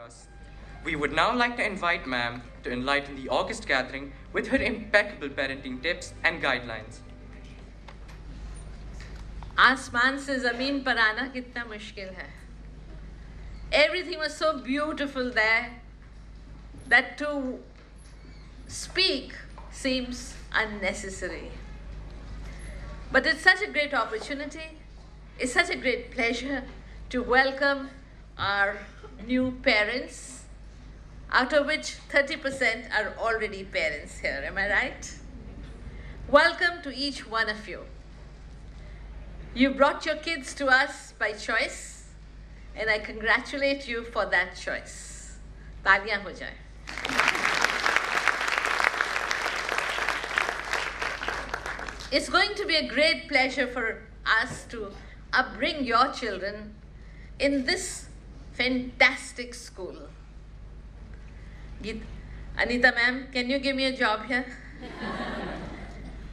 us. We would now like to invite ma'am to enlighten the August gathering with her impeccable parenting tips and guidelines. आसमान से ज़मीन पर आना कितना मुश्किल है. Everything was so beautiful there that to speak seems unnecessary. But it's such a great opportunity, it's such a great pleasure to welcome our new parents, out of which 30% are already parents here, am I right? Welcome to each one of you. You brought your kids to us by choice, and I congratulate you for that choice. तालियां हो जाए. It's going to be a great pleasure for us to upbring your children in this fantastic school. Anita ma'am, can you give me a job here?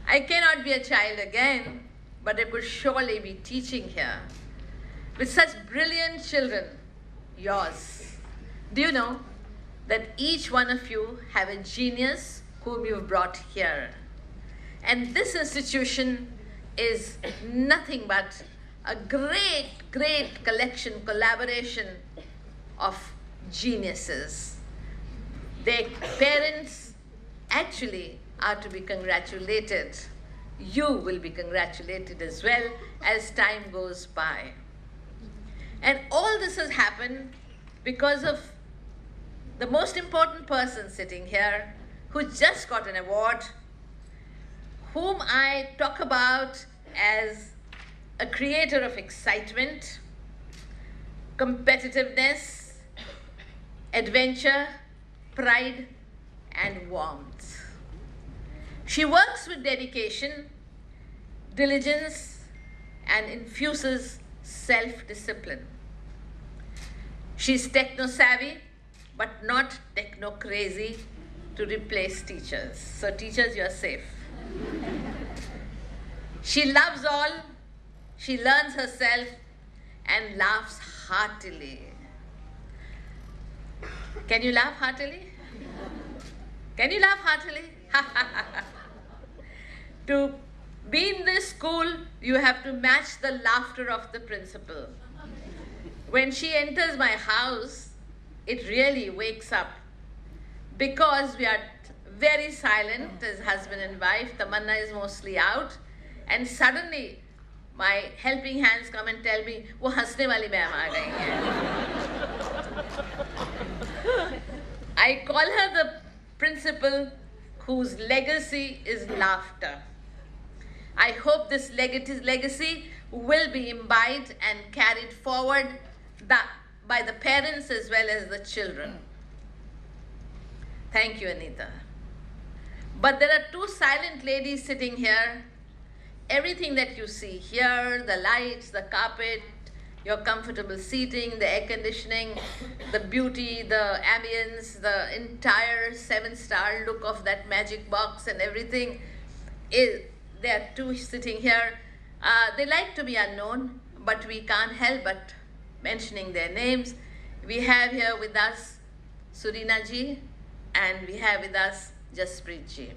I cannot be a child again, but I could surely be teaching here with such brilliant children, yours. Do you know that each one of you have a genius whom you've brought here? And this institution is nothing but a great, great collection, collaboration of geniuses. Their parents actually are to be congratulated. You will be congratulated as well as time goes by. And all this has happened because of the most important person sitting here who just got an award, whom I talk about as a creator of excitement, competitiveness, adventure, pride, and warmth. She works with dedication, diligence, and infuses self-discipline. She's techno-savvy, but not techno-crazy to replace teachers. So teachers, you're safe. She loves all, she learns herself, and laughs heartily. Can you laugh heartily? Can you laugh heartily? To be in this school, you have to match the laughter of the principal. When she enters my house, it really wakes up because we are very silent as husband and wife. Tamanna is mostly out, and suddenly my helping hands come and tell me, "वो हंसने वाली ma'am आ गई हैं." I call her the principal whose legacy is laughter. I hope this legacy will be imbibed and carried forward by the parents as well as the children. Thank you, Anita. But there are two silent ladies sitting here. Everything that you see here, the lights, the carpet, your comfortable seating, the air conditioning, the beauty, the ambience, the entire 7-star look of that magic box and everything, there are two sitting here. They like to be unknown, but we can't help but mentioning their names. We have here with us Surina ji, and we have with us Jaspreet ji.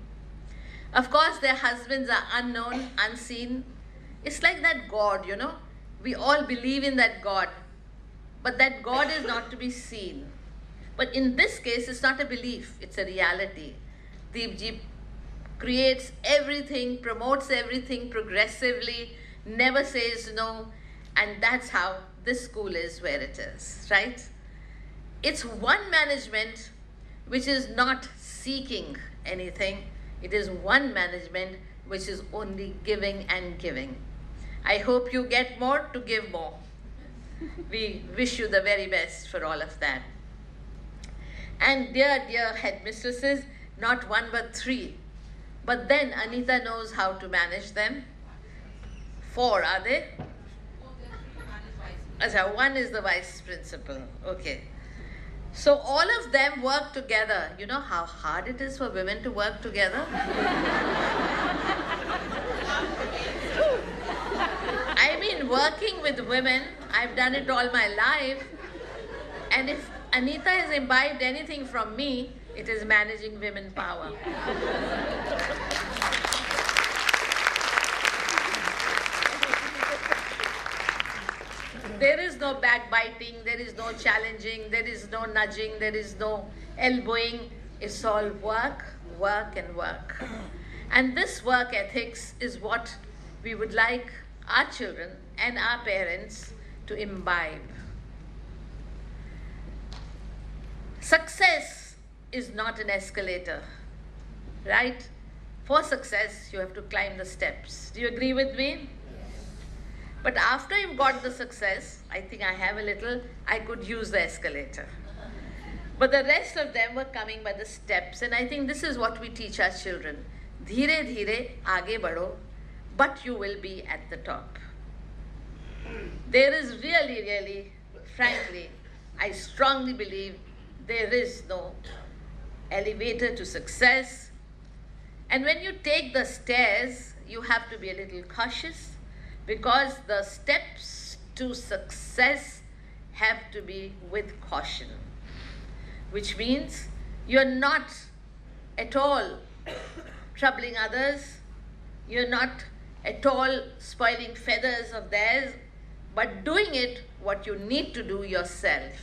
Of course, their husbands are unknown, unseen. It's like that God, you know. We all believe in that God, but that God is not to be seen. But in this case, it's not a belief, it's a reality. Deepji creates everything, promotes everything progressively, never says no, and that's how this school is where it is, right? It's one management which is not seeking anything. It is one management which is only giving and giving. I hope you get more to give more. We wish you the very best for all of that. And dear, dear headmistresses, not one but three. But then Anita knows how to manage them. 4, are they? Achha, 1 is the vice principal. Okay. So all of them work together. You know how hard it is for women to work together? I mean, working with women, I've done it all my life. And if Anita has imbibed anything from me, it is managing women power. There is no backbiting, there is no challenging, there is no nudging, there is no elbowing. It's all work, work, and work. And this work ethics is what we would like our children and our parents to imbibe. Success is not an escalator, right? For success, you have to climb the steps. Do you agree with me? But after you've got the success, I think I have a little, I could use the escalator. But the rest of them were coming by the steps, and I think this is what we teach our children. Dheere dheere aage badho, but you will be at the top. There is really, frankly, I strongly believe there is no elevator to success. And when you take the stairs, you have to be a little cautious, because the steps to success have to be with caution, which means you're not at all troubling others, you're not at all spoiling feathers of theirs, but doing it what you need to do yourself.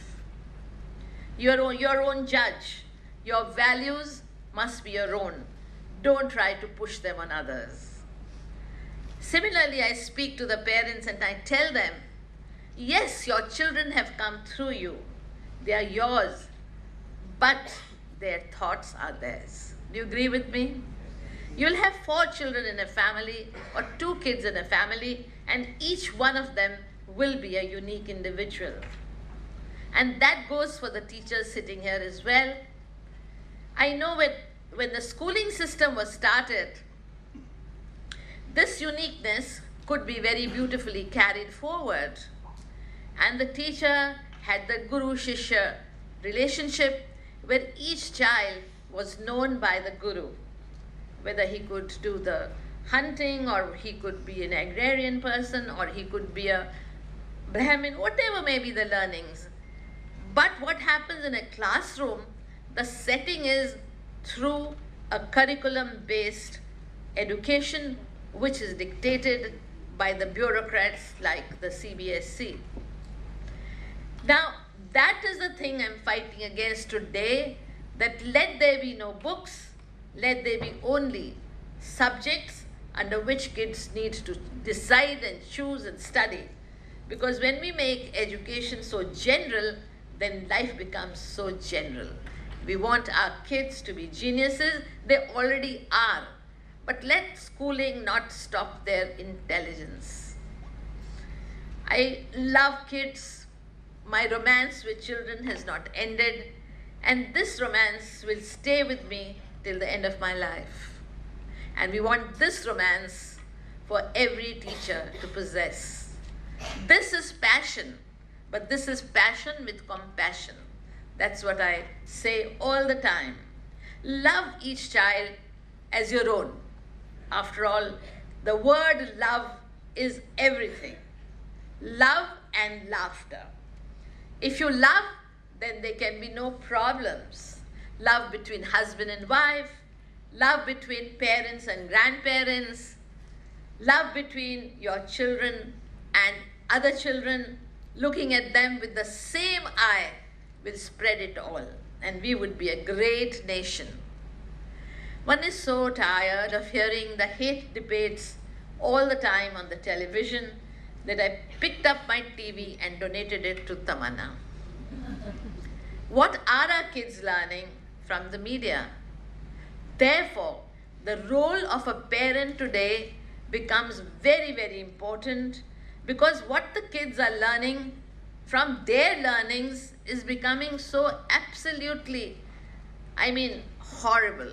Your own judge. Your values must be your own. Don't try to push them on others. Similarly, I speak to the parents and I tell them, yes, your children have come through you. They are yours, but their thoughts are theirs. Do you agree with me? You'll have 4 children in a family or 2 kids in a family, and each one of them will be a unique individual. And that goes for the teachers sitting here as well. I know when the schooling system was started, this uniqueness could be very beautifully carried forward. And the teacher had the guru-shishya relationship, where each child was known by the guru, whether he could do the hunting, or he could be an agrarian person, or he could be a Brahmin, whatever may be the learnings. But what happens in a classroom, the setting is through a curriculum-based education, which is dictated by the bureaucrats like the CBSC. Now, that is the thing I'm fighting against today, that let there be no books, let there be only subjects under which kids need to decide and choose and study. Because when we make education so general, then life becomes so general. We want our kids to be geniuses, they already are. But let schooling not stop their intelligence. I love kids. My romance with children has not ended, and this romance will stay with me till the end of my life. And we want this romance for every teacher to possess. This is passion, but this is passion with compassion. That's what I say all the time. Love each child as your own. After all, the word love is everything. Love and laughter. If you love, then there can be no problems. Love between husband and wife, love between parents and grandparents, love between your children and other children, looking at them with the same eye will spread it all, and we would be a great nation. One is so tired of hearing the hate debates all the time on the television that I picked up my TV and donated it to Tamanna. What are our kids learning from the media? Therefore, the role of a parent today becomes very, very important, because what the kids are learning from their learnings is becoming so absolutely, horrible.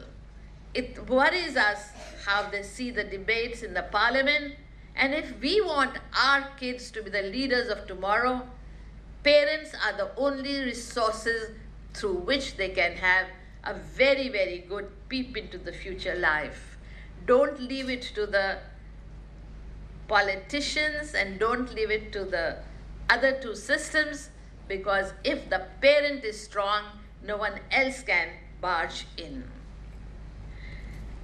It worries us how they see the debates in the parliament, and if we want our kids to be the leaders of tomorrow, parents are the only resources through which they can have a very, very good peep into the future life. Don't leave it to the politicians and don't leave it to the other 2 systems. because if the parent is strong, no one else can barge in.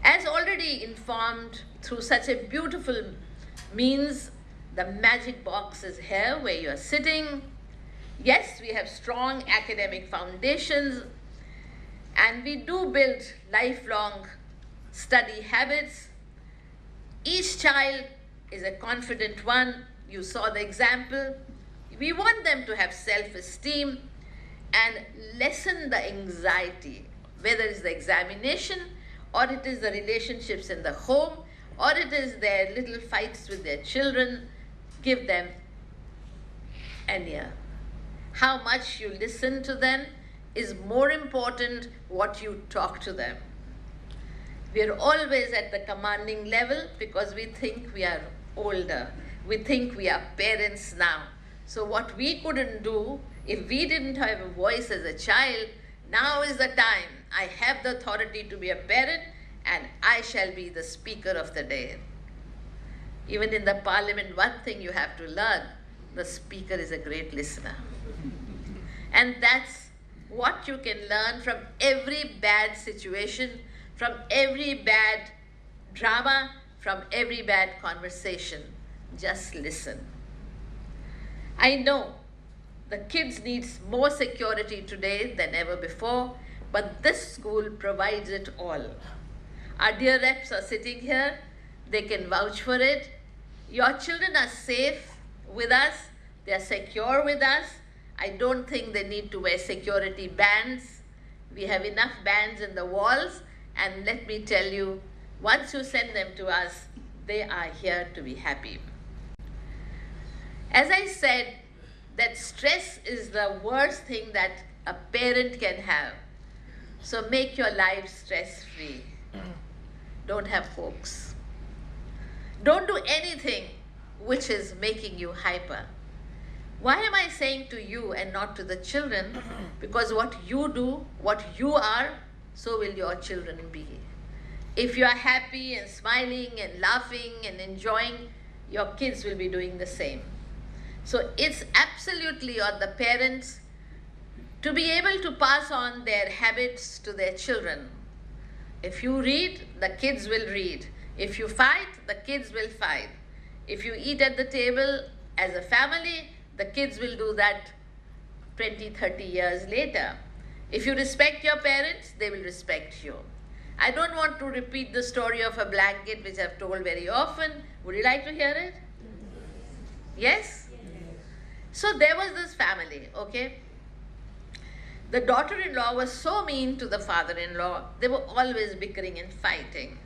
As already informed through such a beautiful means, the magic box is here where you are sitting. Yes, we have strong academic foundations, and we do build lifelong study habits. Each child is a confident one. You saw the example. We want them to have self-esteem and lessen the anxiety, whether it's the examination, or it is the relationships in the home, or it is their little fights with their children. Give them an ear. How much you listen to them is more important what you talk to them. We are always at the commanding level because we think we are older. We think we are parents now. So what we couldn't do, if we didn't have a voice as a child, now is the time. I have the authority to be a parent, and I shall be the speaker of the day. Even in the parliament, one thing you have to learn, the speaker is a great listener. And that's what you can learn from every bad situation, from every bad drama, from every bad conversation. Just listen. I know the kids need more security today than ever before, but this school provides it all. Our dear reps are sitting here. They can vouch for it. Your children are safe with us. They are secure with us. I don't think they need to wear security bands. We have enough bands in the walls, and let me tell you, once you send them to us, they are here to be happy. As I said, that stress is the worst thing that a parent can have. So make your life stress-free. Don't have hopes. Don't do anything which is making you hyper. Why am I saying to you and not to the children? Because what you do, what you are, so will your children be. If you are happy and smiling and laughing and enjoying, your kids will be doing the same. So it's absolutely on the parents to be able to pass on their habits to their children. If you read, the kids will read. If you fight, the kids will fight. If you eat at the table as a family, the kids will do that 20, 30 years later. If you respect your parents, they will respect you. I don't want to repeat the story of a blanket which I've told very often. Would you like to hear it? Yes? So there was this family, okay? The daughter-in-law was so mean to the father-in-law. They were always bickering and fighting.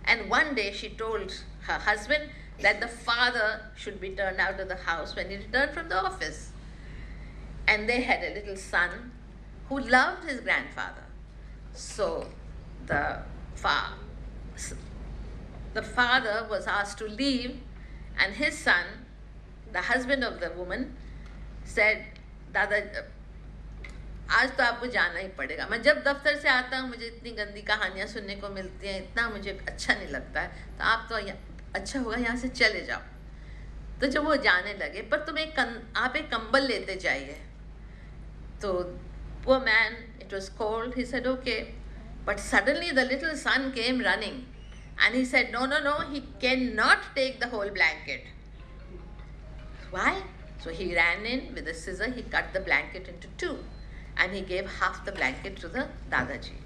And one day she told her husband that the father should be turned out of the house when he returned from the office. And they had a little son who loved his grandfather. So the father was asked to leave, and his son, the husband of the woman, said, "Dada, आज तो आपको जाना ही पड़ेगा। मैं जब दफ्तर से आता हूँ मुझे इतनी गंदी कहानियाँ सुनने को मिलती हैं, इतना मुझे अच्छा नहीं लगता है, तो आप तो अच्छा होगा यहाँ से चले जाओ।" तो जब वो जाने लगे, पर आप एक कंबल लेते जाइए। तो poor man, it was cold, he said okay, but suddenly the little son came running and he said, no, he cannot take the whole blanket. Why? So he ran in with a scissor, he cut the blanket into two, and he gave half the blanket to the Dadaji.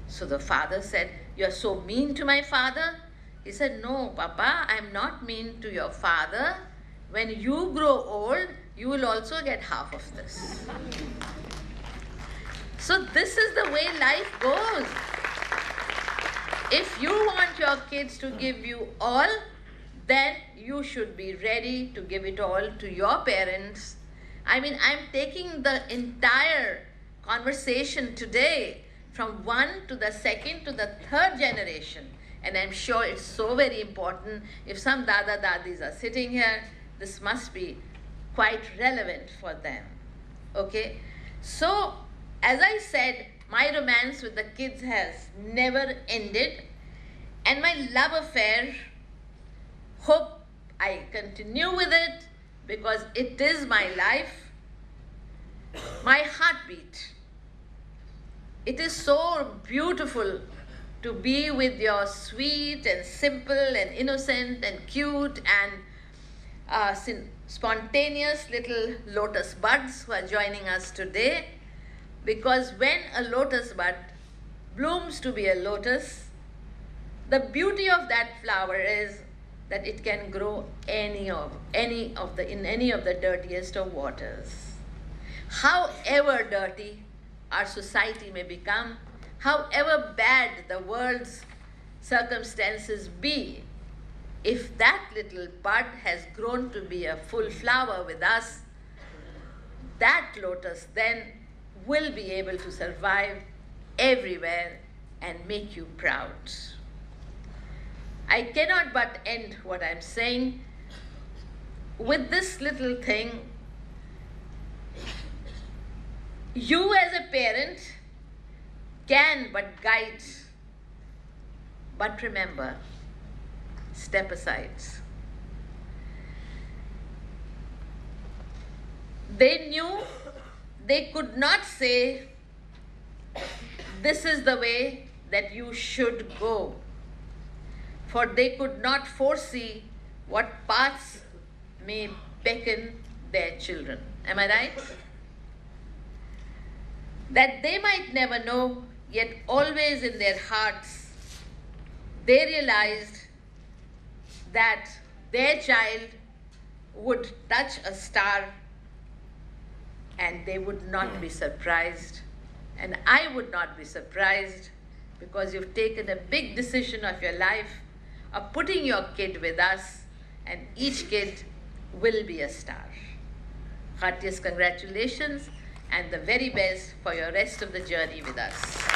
So the father said, "You are so mean to my father?" He said, "No, Papa, I am not mean to your father. When you grow old, you will also get half of this." So this is the way life goes. If you want your kids to give you all, then you should be ready to give it all to your parents. I mean, I'm taking the entire conversation today from one to the second to the third generation. And I'm sure it's so very important. If some Dada Dadis are sitting here, this must be quite relevant for them. Okay? So, as I said, my romance with the kids has never ended. And my love affair, hope I continue with it because it is my life. my heartbeat. It is so beautiful to be with your sweet and simple and innocent and cute and spontaneous little lotus buds who are joining us today. Because when a lotus bud blooms to be a lotus, the beauty of that flower is that it can grow in any of the dirtiest of waters. However dirty our society may become, however bad the world's circumstances be, if that little bud has grown to be a full flower with us, that lotus then will be able to survive everywhere and make you proud. I cannot but end what I'm saying with this little thing. You as a parent can but guide, but remember, step aside. They knew they could not say, this is the way that you should go, for they could not foresee what paths may beckon their children. Am I right? That they might never know, yet always in their hearts, they realized that their child would touch a star and they would not be surprised. And I would not be surprised, because you've taken a big decision of your life of putting your kid with us, and each kid will be a star. Heartiest congratulations and the very best for your rest of the journey with us.